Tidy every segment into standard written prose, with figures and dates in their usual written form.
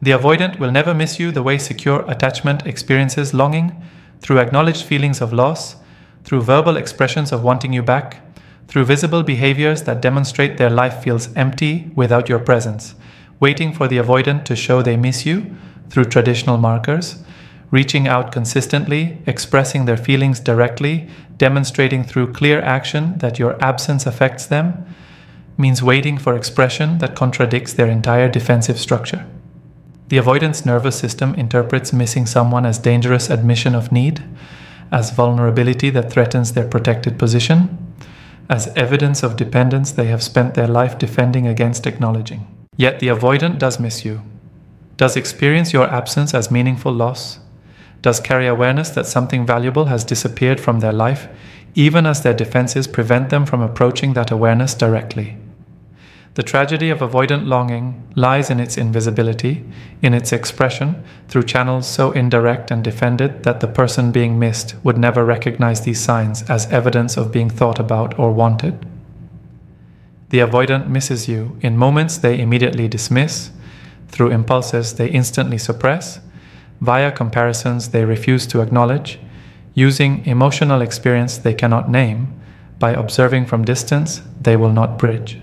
The avoidant will never miss you the way secure attachment experiences longing, through acknowledged feelings of loss, through verbal expressions of wanting you back, through visible behaviors that demonstrate their life feels empty without your presence, waiting for the avoidant to show they miss you, through traditional markers, reaching out consistently, expressing their feelings directly, demonstrating through clear action that your absence affects them, means waiting for expression that contradicts their entire defensive structure. The avoidance nervous system interprets missing someone as dangerous admission of need, as vulnerability that threatens their protected position, as evidence of dependence they have spent their life defending against acknowledging. Yet the avoidant does miss you, does experience your absence as meaningful loss, does carry awareness that something valuable has disappeared from their life, even as their defenses prevent them from approaching that awareness directly. The tragedy of avoidant longing lies in its invisibility, in its expression through channels so indirect and defended that the person being missed would never recognize these signs as evidence of being thought about or wanted. The avoidant misses you in moments they immediately dismiss, through impulses they instantly suppress, via comparisons they refuse to acknowledge, using emotional experience they cannot name, by observing from distance they will not bridge.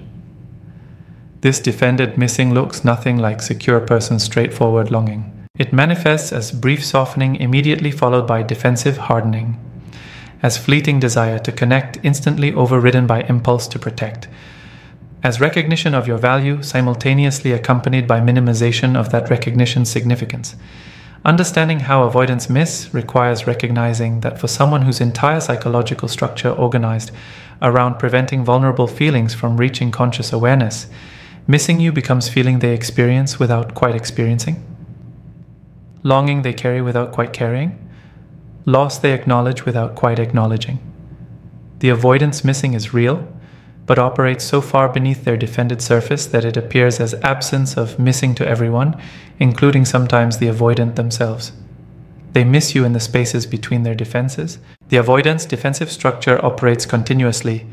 This defended missing looks nothing like secure person's straightforward longing. It manifests as brief softening immediately followed by defensive hardening, as fleeting desire to connect instantly overridden by impulse to protect, as recognition of your value simultaneously accompanied by minimization of that recognition's significance. Understanding how avoidance miss requires recognizing that for someone whose entire psychological structure organized around preventing vulnerable feelings from reaching conscious awareness, missing you becomes feeling they experience without quite experiencing, longing they carry without quite carrying, loss they acknowledge without quite acknowledging. The avoidance missing is real, but operates so far beneath their defended surface that it appears as absence of missing to everyone, including sometimes the avoidant themselves. They miss you in the spaces between their defenses. The avoidant's defensive structure operates continuously,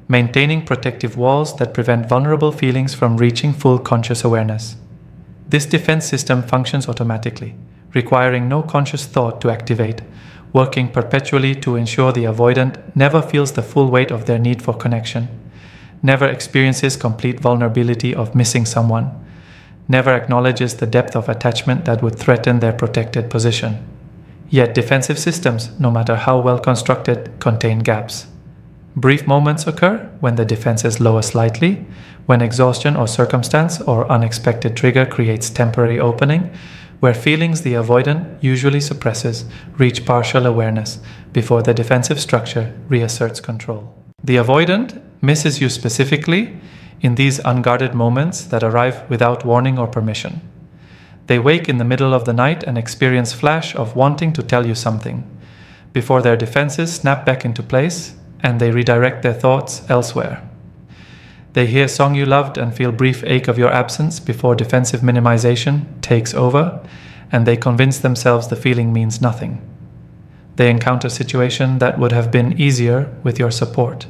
maintaining protective walls that prevent vulnerable feelings from reaching full conscious awareness. This defense system functions automatically, requiring no conscious thought to activate, working perpetually to ensure the avoidant never feels the full weight of their need for connection, never experiences complete vulnerability of missing someone, never acknowledges the depth of attachment that would threaten their protected position. Yet defensive systems, no matter how well constructed, contain gaps. Brief moments occur when the defenses lower slightly, when exhaustion or circumstance or unexpected trigger creates temporary opening, where feelings the avoidant usually suppresses reach partial awareness before the defensive structure reasserts control. The avoidant misses you specifically in these unguarded moments that arrive without warning or permission. They wake in the middle of the night and experience flash of wanting to tell you something, before their defenses snap back into place and they redirect their thoughts elsewhere. They hear a song you loved and feel brief ache of your absence before defensive minimization takes over, and they convince themselves the feeling means nothing. They encounter a situation that would have been easier with your support,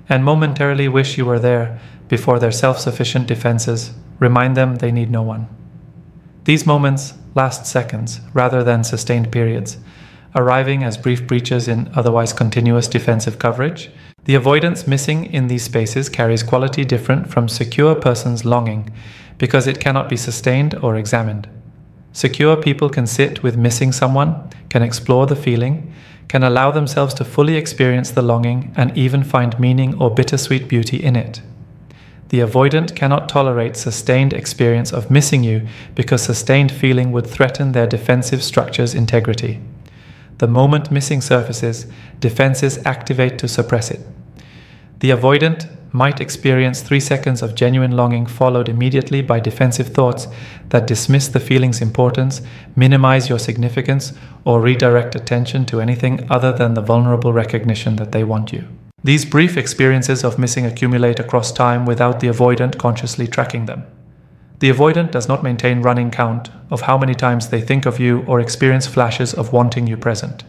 and momentarily wish you were there before their self-sufficient defenses remind them they need no one. These moments last seconds rather than sustained periods, arriving as brief breaches in otherwise continuous defensive coverage. The avoidance missing in these spaces carries quality different from secure person's longing because it cannot be sustained or examined. Secure people can sit with missing someone, can explore the feeling, can allow themselves to fully experience the longing and even find meaning or bittersweet beauty in it. The avoidant cannot tolerate sustained experience of missing you because sustained feeling would threaten their defensive structure's integrity. The moment missing surfaces, defenses activate to suppress it. The avoidant might experience 3 seconds of genuine longing followed immediately by defensive thoughts that dismiss the feeling's importance, minimize your significance, or redirect attention to anything other than the vulnerable recognition that they want you. These brief experiences of missing accumulate across time without the avoidant consciously tracking them. The avoidant does not maintain running count of how many times they think of you or experience flashes of wanting you present.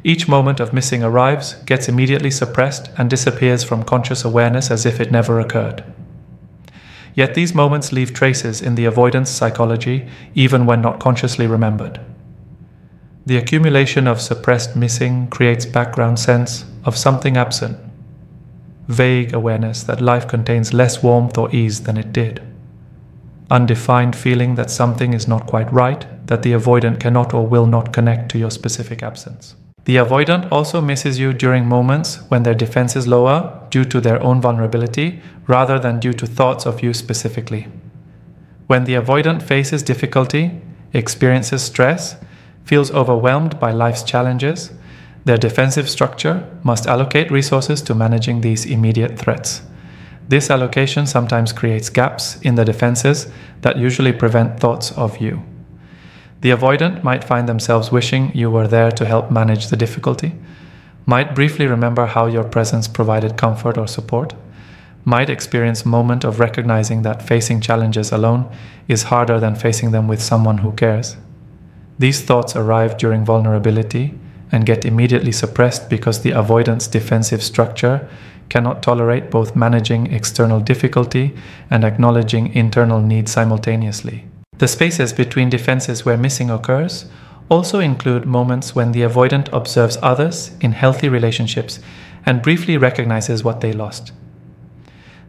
Each moment of missing arrives, gets immediately suppressed, and disappears from conscious awareness as if it never occurred. Yet these moments leave traces in the avoidance psychology even when not consciously remembered. The accumulation of suppressed missing creates background sense of something absent, vague awareness that life contains less warmth or ease than it did, undefined feeling that something is not quite right, that the avoidant cannot or will not connect to your specific absence. The avoidant also misses you during moments when their defense is lower due to their own vulnerability rather than due to thoughts of you specifically. When the avoidant faces difficulty, experiences stress, feels overwhelmed by life's challenges, their defensive structure must allocate resources to managing these immediate threats. This allocation sometimes creates gaps in the defenses that usually prevent thoughts of you. The avoidant might find themselves wishing you were there to help manage the difficulty, might briefly remember how your presence provided comfort or support, might experience a moment of recognizing that facing challenges alone is harder than facing them with someone who cares. These thoughts arrive during vulnerability and get immediately suppressed because the avoidant's defensive structure cannot tolerate both managing external difficulty and acknowledging internal needs simultaneously. The spaces between defenses where missing occurs also include moments when the avoidant observes others in healthy relationships and briefly recognizes what they lost.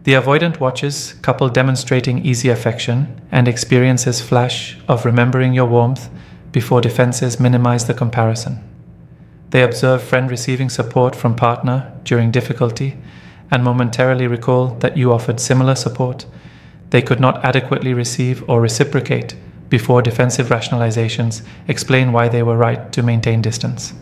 The avoidant watches couple demonstrating easy affection and experiences flash of remembering your warmth before defenses minimize the comparison. They observe friend receiving support from partner during difficulty and momentarily recall that you offered similar support they could not adequately receive or reciprocate before defensive rationalizations explain why they were right to maintain distance.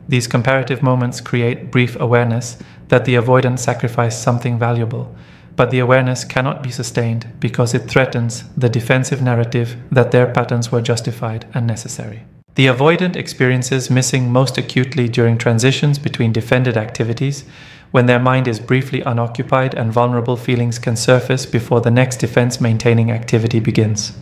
These comparative moments create brief awareness that the avoidant sacrificed something valuable, but the awareness cannot be sustained because it threatens the defensive narrative that their patterns were justified and necessary. The avoidant experiences missing most acutely during transitions between defended activities, when their mind is briefly unoccupied and vulnerable feelings can surface before the next defense-maintaining activity begins.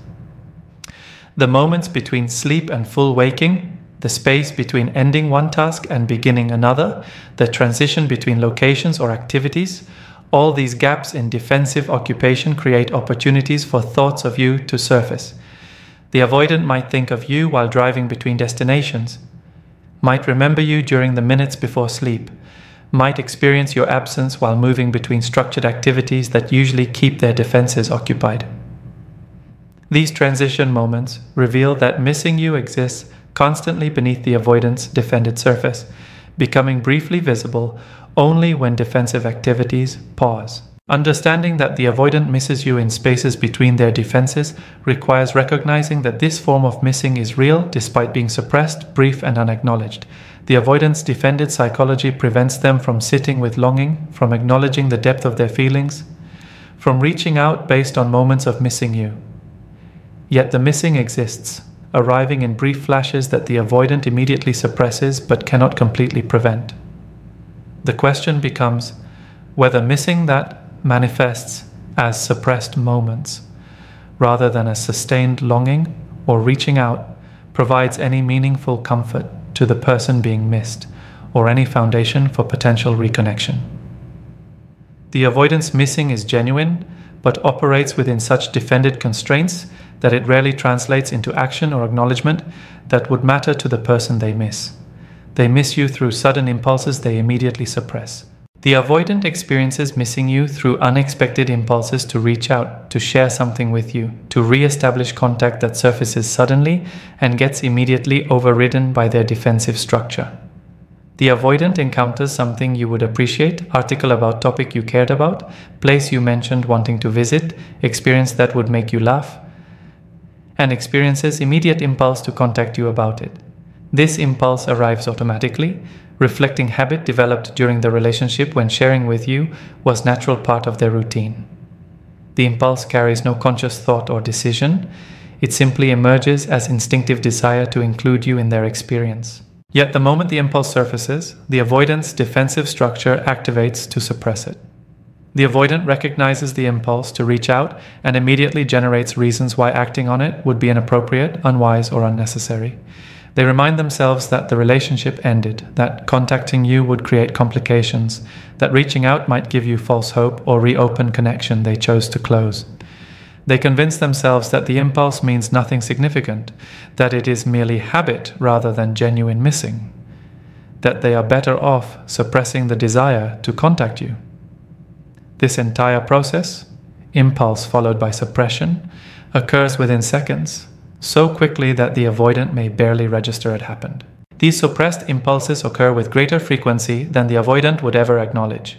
The moments between sleep and full waking, the space between ending one task and beginning another, the transition between locations or activities, all these gaps in defensive occupation create opportunities for thoughts of you to surface. The avoidant might think of you while driving between destinations, might remember you during the minutes before sleep, might experience your absence while moving between structured activities that usually keep their defenses occupied. These transition moments reveal that missing you exists constantly beneath the avoidant's defended surface, becoming briefly visible only when defensive activities pause. Understanding that the avoidant misses you in spaces between their defenses requires recognizing that this form of missing is real despite being suppressed, brief, and unacknowledged. The avoidant's defended psychology prevents them from sitting with longing, from acknowledging the depth of their feelings, from reaching out based on moments of missing you. Yet the missing exists, arriving in brief flashes that the avoidant immediately suppresses but cannot completely prevent. The question becomes whether missing that manifests as suppressed moments rather than as sustained longing, or reaching out provides any meaningful comfort to the person being missed or any foundation for potential reconnection. The avoidance missing is genuine but operates within such defended constraints that it rarely translates into action or acknowledgement that would matter to the person they miss. They miss you through sudden impulses they immediately suppress. The avoidant experiences missing you through unexpected impulses to reach out, to share something with you, to re-establish contact that surfaces suddenly and gets immediately overridden by their defensive structure. The avoidant encounters something you would appreciate, article about topic you cared about, place you mentioned wanting to visit, experience that would make you laugh, and experiences immediate impulse to contact you about it. This impulse arrives automatically, reflecting habit developed during the relationship when sharing with you was natural part of their routine. The impulse carries no conscious thought or decision. It simply emerges as instinctive desire to include you in their experience. Yet the moment the impulse surfaces, the avoidant's defensive structure activates to suppress it. The avoidant recognizes the impulse to reach out and immediately generates reasons why acting on it would be inappropriate, unwise, or unnecessary. They remind themselves that the relationship ended, that contacting you would create complications, that reaching out might give you false hope or reopen connection they chose to close. They convince themselves that the impulse means nothing significant, that it is merely habit rather than genuine missing, that they are better off suppressing the desire to contact you. This entire process, impulse followed by suppression, occurs within seconds, so quickly that the avoidant may barely register it happened. These suppressed impulses occur with greater frequency than the avoidant would ever acknowledge.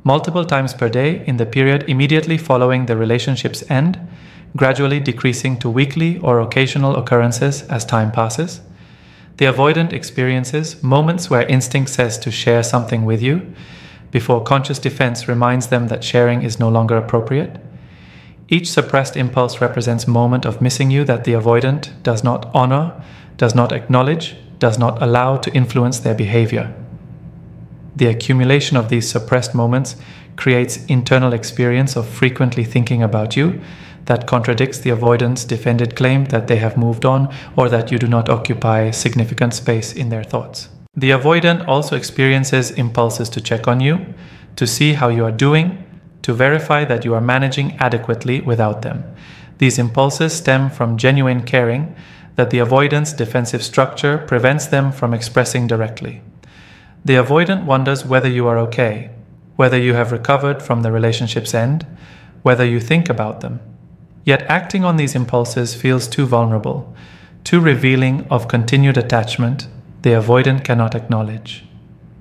Multiple times per day in the period immediately following the relationship's end, gradually decreasing to weekly or occasional occurrences as time passes. The avoidant experiences moments where instinct says to share something with you, before conscious defense reminds them that sharing is no longer appropriate. Each suppressed impulse represents a moment of missing you that the avoidant does not honor, does not acknowledge, does not allow to influence their behavior. The accumulation of these suppressed moments creates internal experience of frequently thinking about you that contradicts the avoidant's defended claim that they have moved on or that you do not occupy significant space in their thoughts. The avoidant also experiences impulses to check on you, to see how you are doing, to verify that you are managing adequately without them. These impulses stem from genuine caring that the avoidant's defensive structure prevents them from expressing directly. The avoidant wonders whether you are okay, whether you have recovered from the relationship's end, whether you think about them. Yet acting on these impulses feels too vulnerable, too revealing of continued attachment the avoidant cannot acknowledge.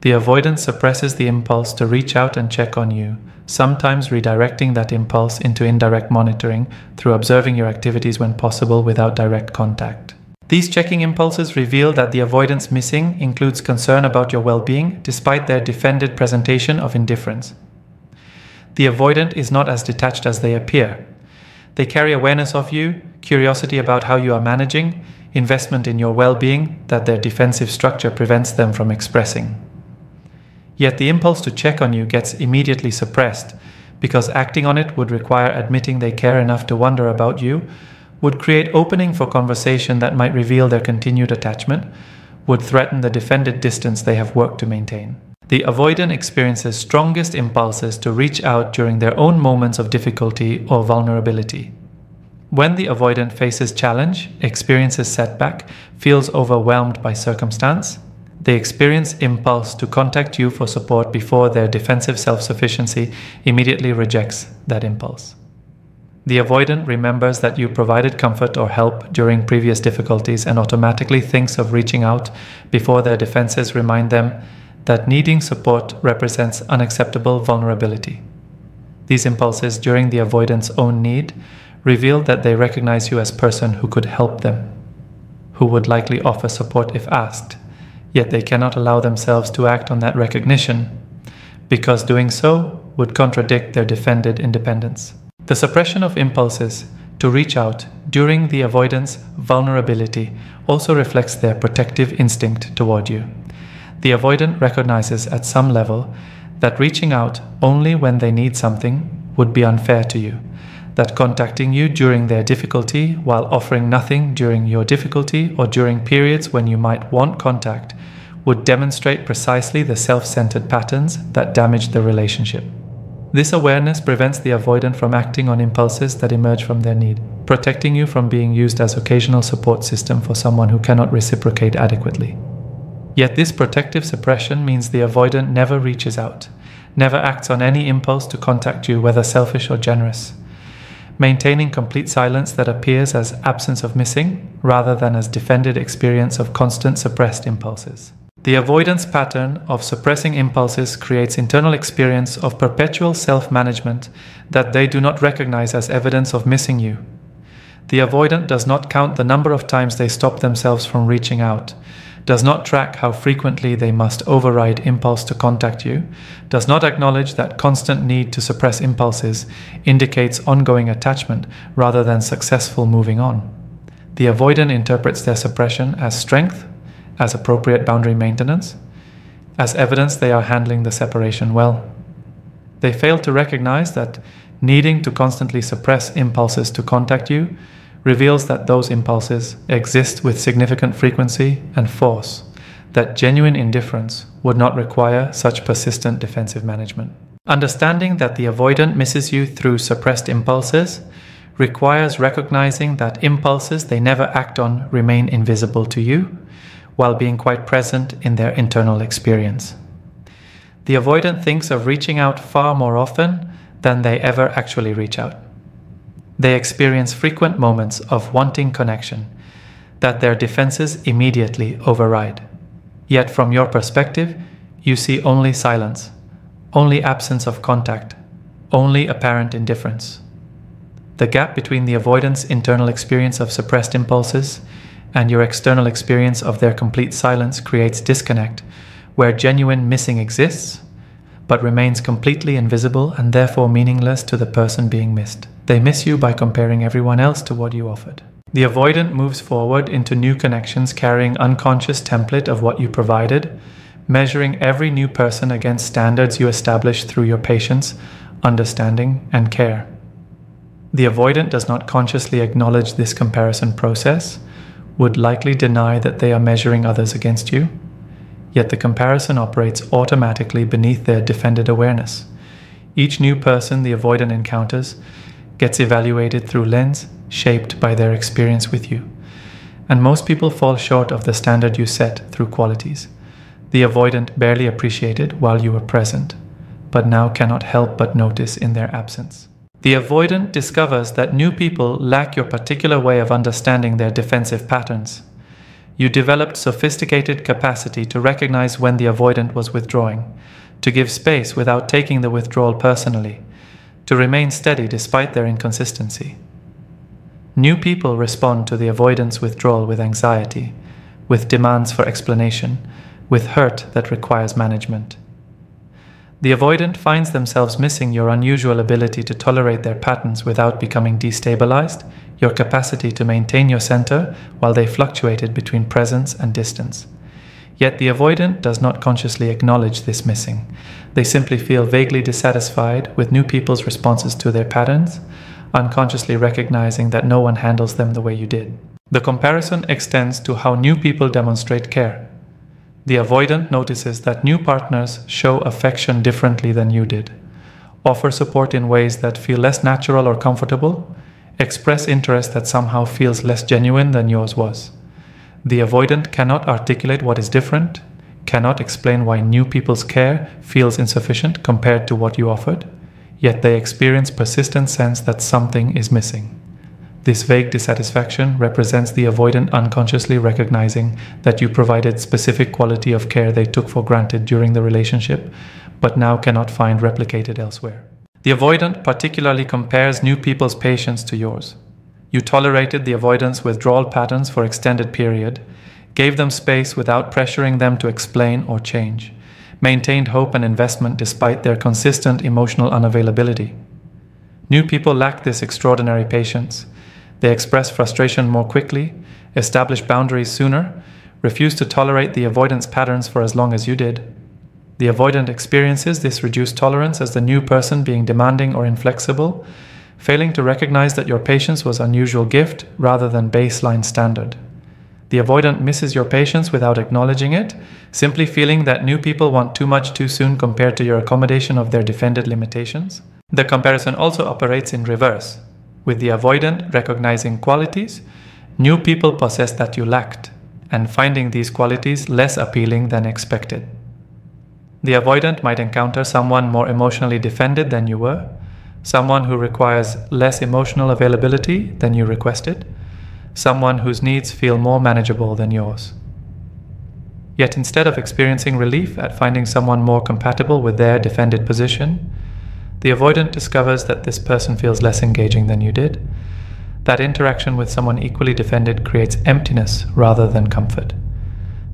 The avoidant suppresses the impulse to reach out and check on you, sometimes redirecting that impulse into indirect monitoring through observing your activities when possible without direct contact. These checking impulses reveal that the avoidance missing includes concern about your well-being despite their defended presentation of indifference. The avoidant is not as detached as they appear. They carry awareness of you, curiosity about how you are managing, investment in your well-being that their defensive structure prevents them from expressing. Yet the impulse to check on you gets immediately suppressed because acting on it would require admitting they care enough to wonder about you, would create opening for conversation that might reveal their continued attachment, would threaten the defended distance they have worked to maintain. The avoidant experiences strongest impulses to reach out during their own moments of difficulty or vulnerability. When the avoidant faces challenge, experiences setback, feels overwhelmed by circumstance, they experience impulse to contact you for support before their defensive self-sufficiency immediately rejects that impulse. The avoidant remembers that you provided comfort or help during previous difficulties and automatically thinks of reaching out before their defenses remind them that needing support represents unacceptable vulnerability. These impulses during the avoidant's own need reveal that they recognize you as a person who could help them, who would likely offer support if asked, yet they cannot allow themselves to act on that recognition because doing so would contradict their defended independence. The suppression of impulses to reach out during the avoidance vulnerability also reflects their protective instinct toward you. The avoidant recognizes at some level that reaching out only when they need something would be unfair to you, that contacting you during their difficulty while offering nothing during your difficulty or during periods when you might want contact would demonstrate precisely the self-centered patterns that damage the relationship. This awareness prevents the avoidant from acting on impulses that emerge from their need, protecting you from being used as occasional support system for someone who cannot reciprocate adequately. Yet this protective suppression means the avoidant never reaches out, never acts on any impulse to contact you, whether selfish or generous, maintaining complete silence that appears as absence of missing rather than as defended experience of constant suppressed impulses. The avoidance pattern of suppressing impulses creates internal experience of perpetual self-management that they do not recognize as evidence of missing you. The avoidant does not count the number of times they stop themselves from reaching out, does not track how frequently they must override impulse to contact you, does not acknowledge that constant need to suppress impulses indicates ongoing attachment rather than successful moving on. The avoidant interprets their suppression as strength, as appropriate boundary maintenance, as evidence they are handling the separation well. They fail to recognize that needing to constantly suppress impulses to contact you reveals that those impulses exist with significant frequency and force, that genuine indifference would not require such persistent defensive management. Understanding that the avoidant misses you through suppressed impulses requires recognizing that impulses they never act on remain invisible to you, while being quite present in their internal experience. The avoidant thinks of reaching out far more often than they ever actually reach out. They experience frequent moments of wanting connection that their defenses immediately override. Yet from your perspective, you see only silence, only absence of contact, only apparent indifference. The gap between the avoidant's internal experience of suppressed impulses and your external experience of their complete silence creates disconnect, where genuine missing exists, but remains completely invisible and therefore meaningless to the person being missed. They miss you by comparing everyone else to what you offered. The avoidant moves forward into new connections carrying unconscious template of what you provided, measuring every new person against standards you established through your patience, understanding, and care. The avoidant does not consciously acknowledge this comparison process, would likely deny that they are measuring others against you, yet the comparison operates automatically beneath their defended awareness. Each new person the avoidant encounters gets evaluated through lens shaped by their experience with you, and most people fall short of the standard you set through qualities the avoidant barely appreciated while you were present, but now cannot help but notice in their absence. The avoidant discovers that new people lack your particular way of understanding their defensive patterns. You developed sophisticated capacity to recognize when the avoidant was withdrawing, to give space without taking the withdrawal personally, to remain steady despite their inconsistency. New people respond to the avoidant's withdrawal with anxiety, with demands for explanation, with hurt that requires management. The avoidant finds themselves missing your unusual ability to tolerate their patterns without becoming destabilized, your capacity to maintain your center while they fluctuated between presence and distance. Yet the avoidant does not consciously acknowledge this missing. They simply feel vaguely dissatisfied with new people's responses to their patterns, unconsciously recognizing that no one handles them the way you did. The comparison extends to how new people demonstrate care. The avoidant notices that new partners show affection differently than you did, offer support in ways that feel less natural or comfortable, express interest that somehow feels less genuine than yours was. The avoidant cannot articulate what is different, cannot explain why new people's care feels insufficient compared to what you offered, yet they experience persistent sense that something is missing. This vague dissatisfaction represents the avoidant unconsciously recognizing that you provided specific quality of care they took for granted during the relationship, but now cannot find replicated elsewhere. The avoidant particularly compares new people's patience to yours. You tolerated the avoidant's withdrawal patterns for extended period, gave them space without pressuring them to explain or change, maintained hope and investment despite their consistent emotional unavailability. New people lack this extraordinary patience. They express frustration more quickly, establish boundaries sooner, refuse to tolerate the avoidance patterns for as long as you did. The avoidant experiences this reduced tolerance as the new person being demanding or inflexible, failing to recognize that your patience was an unusual gift rather than baseline standard. The avoidant misses your patience without acknowledging it, simply feeling that new people want too much too soon compared to your accommodation of their defended limitations. The comparison also operates in reverse. With the avoidant recognizing qualities new people possess that you lacked, and finding these qualities less appealing than expected. The avoidant might encounter someone more emotionally defended than you were, someone who requires less emotional availability than you requested, someone whose needs feel more manageable than yours. Yet instead of experiencing relief at finding someone more compatible with their defended position, the avoidant discovers that this person feels less engaging than you did. That interaction with someone equally defended creates emptiness rather than comfort.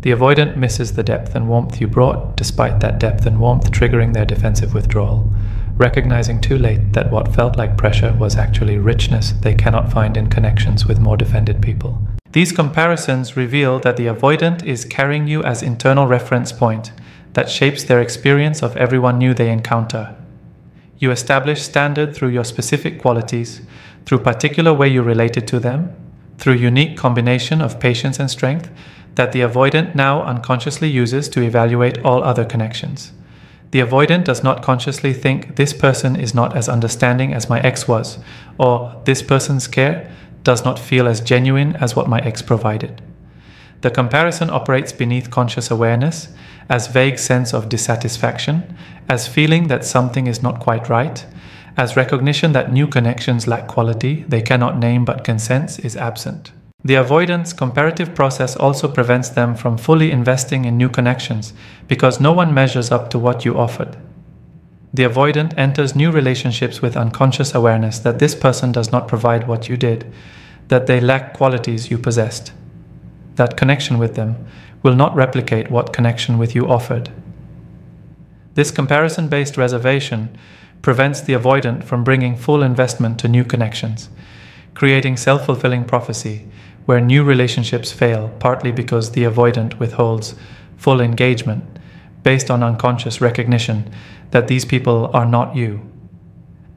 The avoidant misses the depth and warmth you brought, despite that depth and warmth triggering their defensive withdrawal, recognizing too late that what felt like pressure was actually richness they cannot find in connections with more defended people. These comparisons reveal that the avoidant is carrying you as internal reference point that shapes their experience of everyone new they encounter. You establish standard through your specific qualities, through particular way you related to them, through unique combination of patience and strength that the avoidant now unconsciously uses to evaluate all other connections. The avoidant does not consciously think this person is not as understanding as my ex was, or this person's care does not feel as genuine as what my ex provided. The comparison operates beneath conscious awareness as vague sense of dissatisfaction, as feeling that something is not quite right, as recognition that new connections lack quality they cannot name but can sense is absent. The avoidance comparative process also prevents them from fully investing in new connections because no one measures up to what you offered. The avoidant enters new relationships with unconscious awareness that this person does not provide what you did, that they lack qualities you possessed. That connection with them will not replicate what connection with you offered. This comparison-based reservation prevents the avoidant from bringing full investment to new connections, creating self-fulfilling prophecy where new relationships fail partly because the avoidant withholds full engagement based on unconscious recognition that these people are not you.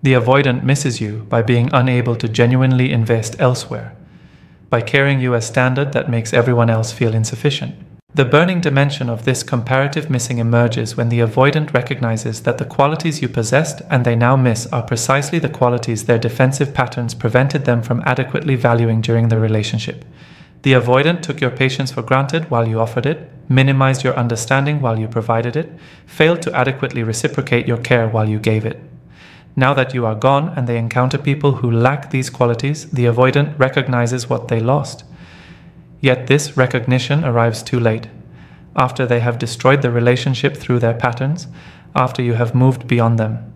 The avoidant misses you by being unable to genuinely invest elsewhere, by carrying you as standard that makes everyone else feel insufficient. The burning dimension of this comparative missing emerges when the avoidant recognizes that the qualities you possessed and they now miss are precisely the qualities their defensive patterns prevented them from adequately valuing during the relationship. The avoidant took your patience for granted while you offered it, minimized your understanding while you provided it, failed to adequately reciprocate your care while you gave it. Now that you are gone and they encounter people who lack these qualities, the avoidant recognizes what they lost. Yet this recognition arrives too late, after they have destroyed the relationship through their patterns, after you have moved beyond them.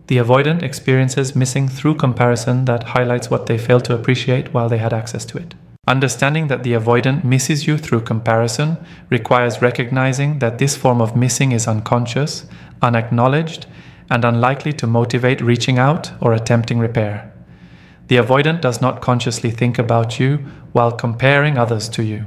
The avoidant experiences missing through comparison that highlights what they failed to appreciate while they had access to it. Understanding that the avoidant misses you through comparison requires recognizing that this form of missing is unconscious, unacknowledged, and unlikely to motivate reaching out or attempting repair. The avoidant does not consciously think about you while comparing others to you.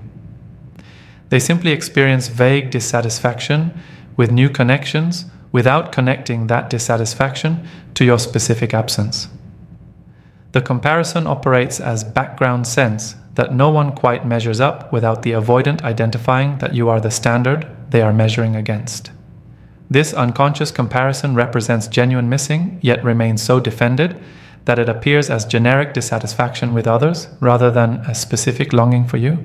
They simply experience vague dissatisfaction with new connections without connecting that dissatisfaction to your specific absence. The comparison operates as background sense that no one quite measures up without the avoidant identifying that you are the standard they are measuring against. This unconscious comparison represents genuine missing, yet remains so defended that it appears as generic dissatisfaction with others rather than a specific longing for you.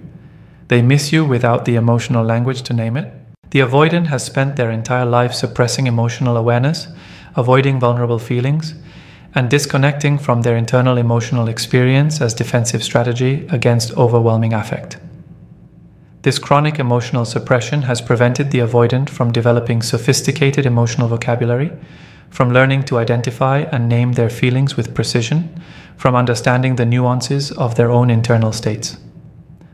They miss you without the emotional language to name it. The avoidant has spent their entire life suppressing emotional awareness, avoiding vulnerable feelings, and disconnecting from their internal emotional experience as defensive strategy against overwhelming affect. This chronic emotional suppression has prevented the avoidant from developing sophisticated emotional vocabulary, from learning to identify and name their feelings with precision, from understanding the nuances of their own internal states.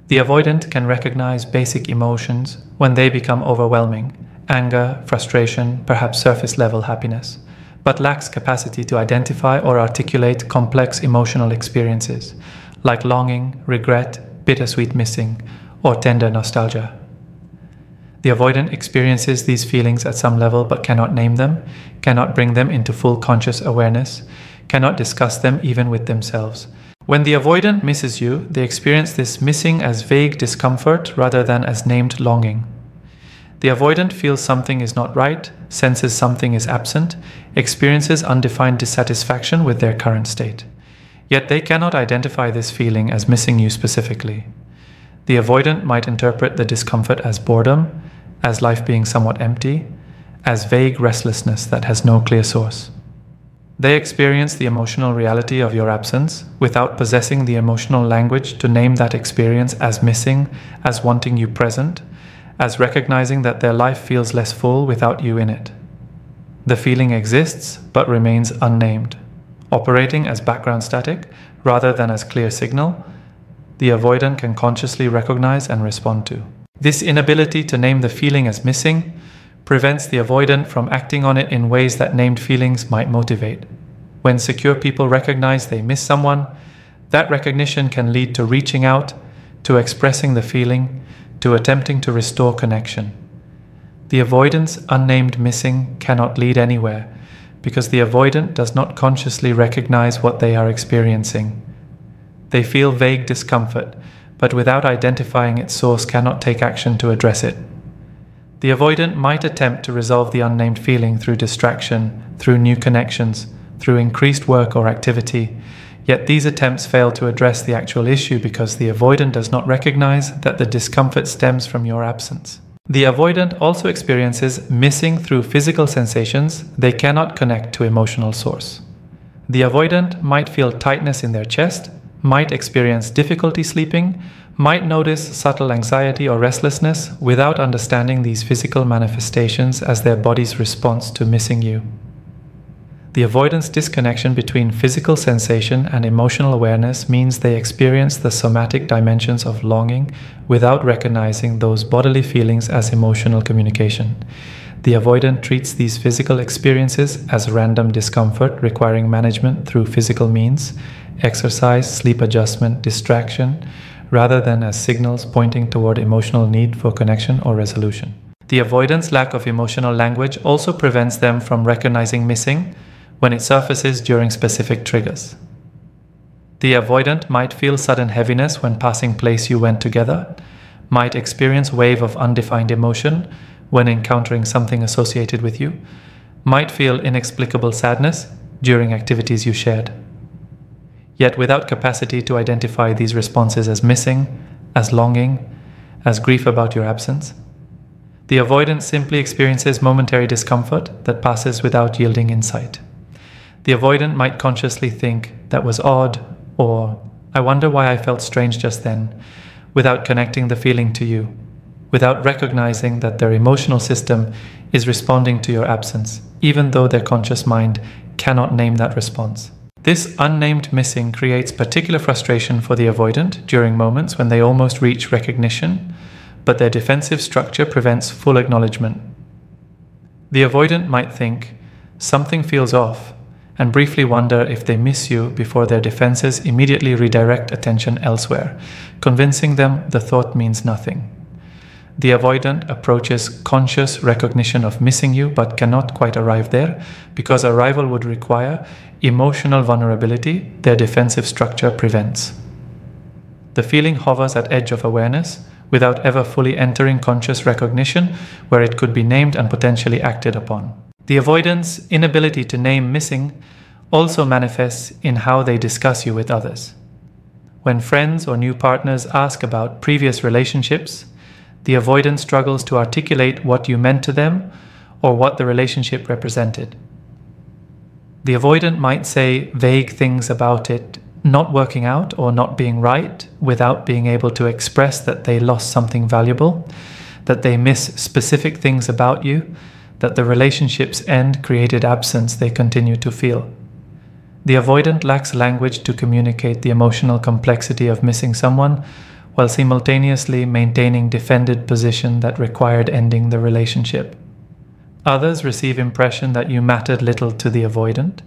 The avoidant can recognize basic emotions when they become overwhelming, anger, frustration, perhaps surface-level happiness, but lacks capacity to identify or articulate complex emotional experiences, like longing, regret, bittersweet missing, or tender nostalgia. The avoidant experiences these feelings at some level but cannot name them, cannot bring them into full conscious awareness, cannot discuss them even with themselves. When the avoidant misses you, they experience this missing as vague discomfort rather than as named longing. The avoidant feels something is not right, senses something is absent, experiences undefined dissatisfaction with their current state. Yet they cannot identify this feeling as missing you specifically. The avoidant might interpret the discomfort as boredom, as life being somewhat empty, as vague restlessness that has no clear source. They experience the emotional reality of your absence without possessing the emotional language to name that experience as missing, as wanting you present, as recognizing that their life feels less full without you in it. The feeling exists but remains unnamed, operating as background static rather than as clear signal the avoidant can consciously recognize and respond to. This inability to name the feeling as missing prevents the avoidant from acting on it in ways that named feelings might motivate. When secure people recognize they miss someone, that recognition can lead to reaching out, to expressing the feeling, to attempting to restore connection. The avoidance unnamed missing cannot lead anywhere because the avoidant does not consciously recognize what they are experiencing. They feel vague discomfort, but without identifying its source cannot take action to address it. The avoidant might attempt to resolve the unnamed feeling through distraction, through new connections, through increased work or activity, yet these attempts fail to address the actual issue because the avoidant does not recognize that the discomfort stems from your absence. The avoidant also experiences missing through physical sensations they cannot connect to emotional source. The avoidant might feel tightness in their chest, might experience difficulty sleeping, might notice subtle anxiety or restlessness without understanding these physical manifestations as their body's response to missing you. The avoidance disconnection between physical sensation and emotional awareness means they experience the somatic dimensions of longing without recognizing those bodily feelings as emotional communication. The avoidant treats these physical experiences as random discomfort requiring management through physical means, exercise, sleep adjustment, distraction, rather than as signals pointing toward emotional need for connection or resolution. The avoidant's lack of emotional language also prevents them from recognizing missing when it surfaces during specific triggers. The avoidant might feel sudden heaviness when passing place you went together, might experience wave of undefined emotion when encountering something associated with you, might feel inexplicable sadness during activities you shared. Yet without capacity to identify these responses as missing, as longing, as grief about your absence, the avoidant simply experiences momentary discomfort that passes without yielding insight. The avoidant might consciously think, "That was odd," or "I wonder why I felt strange just then," without connecting the feeling to you, without recognizing that their emotional system is responding to your absence, even though their conscious mind cannot name that response. This unnamed missing creates particular frustration for the avoidant during moments when they almost reach recognition, but their defensive structure prevents full acknowledgement. The avoidant might think, "Something feels off," and briefly wonder if they miss you before their defenses immediately redirect attention elsewhere, convincing them the thought means nothing. The avoidant approaches conscious recognition of missing you but cannot quite arrive there because arrival would require emotional vulnerability their defensive structure prevents. The feeling hovers at edge of awareness without ever fully entering conscious recognition where it could be named and potentially acted upon. The avoidant's inability to name missing also manifests in how they discuss you with others. When friends or new partners ask about previous relationships, the avoidant struggles to articulate what you meant to them or what the relationship represented. The avoidant might say vague things about it not working out or not being right without being able to express that they lost something valuable, that they miss specific things about you, that the relationship's end created absence they continue to feel. The avoidant lacks language to communicate the emotional complexity of missing someone, while simultaneously maintaining defended position that required ending the relationship. Others receive impression that you mattered little to the avoidant,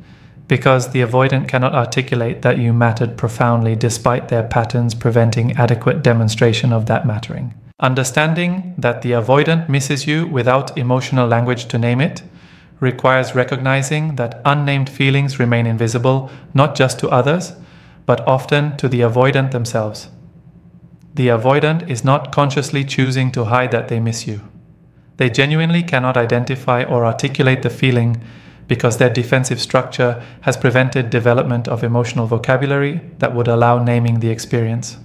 because the avoidant cannot articulate that you mattered profoundly despite their patterns preventing adequate demonstration of that mattering. Understanding that the avoidant misses you without emotional language to name it requires recognizing that unnamed feelings remain invisible not just to others, but often to the avoidant themselves. The avoidant is not consciously choosing to hide that they miss you. They genuinely cannot identify or articulate the feeling because their defensive structure has prevented development of emotional vocabulary that would allow naming the experience.